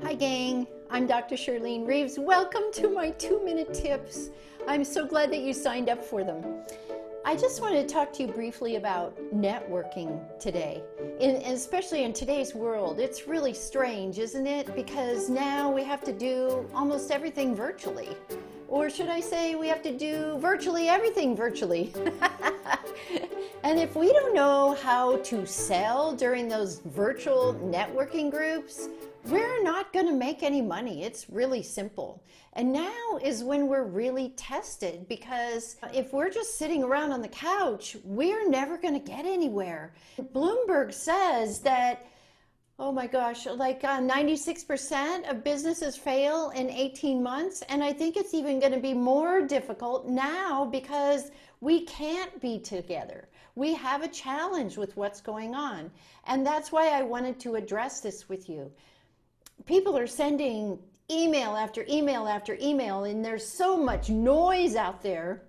Hi gang, I'm Dr. Charlene Reeves. Welcome to my 2-minute tips. I'm so glad that you signed up for them. I just wanted to talk to you briefly about networking today. Especially in today's world, it's really strange, isn't it? Because now we have to do almost everything virtually. Or should I say we have to do virtually everything virtually. And if we don't know how to sell during those virtual networking groups, we're not going to make any money. It's really simple. And now is when we're really tested, because if we're just sitting around on the couch, we're never going to get anywhere. Bloomberg says that, oh my gosh, like 96% of businesses fail in 18 months. And I think it's even going to be more difficult now because we can't be together. We have a challenge with what's going on. And that's why I wanted to address this with you. People are sending email after email after email, and there's so much noise out there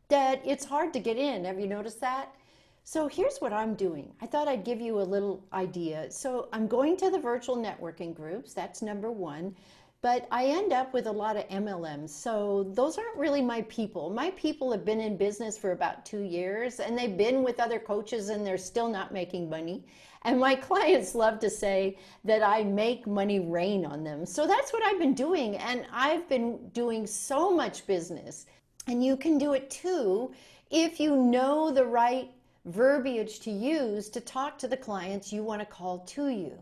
that it's hard to get in. Have you noticed that? So here's what I'm doing. I thought I'd give you a little idea. So I'm going to the virtual networking groups. That's number one. But I end up with a lot of MLMs. So those aren't really my people. My people have been in business for about 2 years, and they've been with other coaches, and they're still not making money. And my clients love to say that I make money rain on them. So that's what I've been doing. And I've been doing so much business. And you can do it too if you know the right verbiage to use to talk to the clients you want to call to you.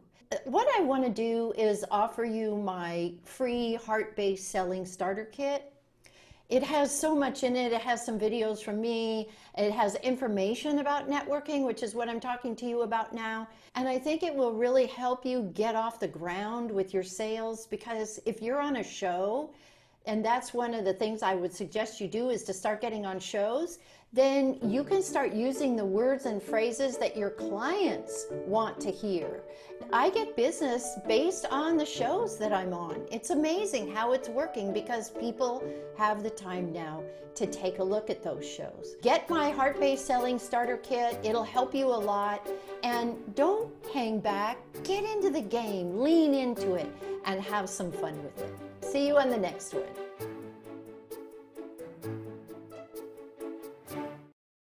What I want to do is offer you my free heart-based selling starter kit. It has so much in it. It has some videos from me. It has information about networking, which is what I'm talking to you about now. And I think it will really help you get off the ground with your sales, because if you're on a show, and that's one of the things I would suggest you do, is to start getting on shows, then you can start using the words and phrases that your clients want to hear. I get business based on the shows that I'm on. It's amazing how it's working because people have the time now to take a look at those shows. Get my heart-based selling starter kit. It'll help you a lot. And don't hang back. Get into the game, lean into it, and have some fun with it. See you on the next one.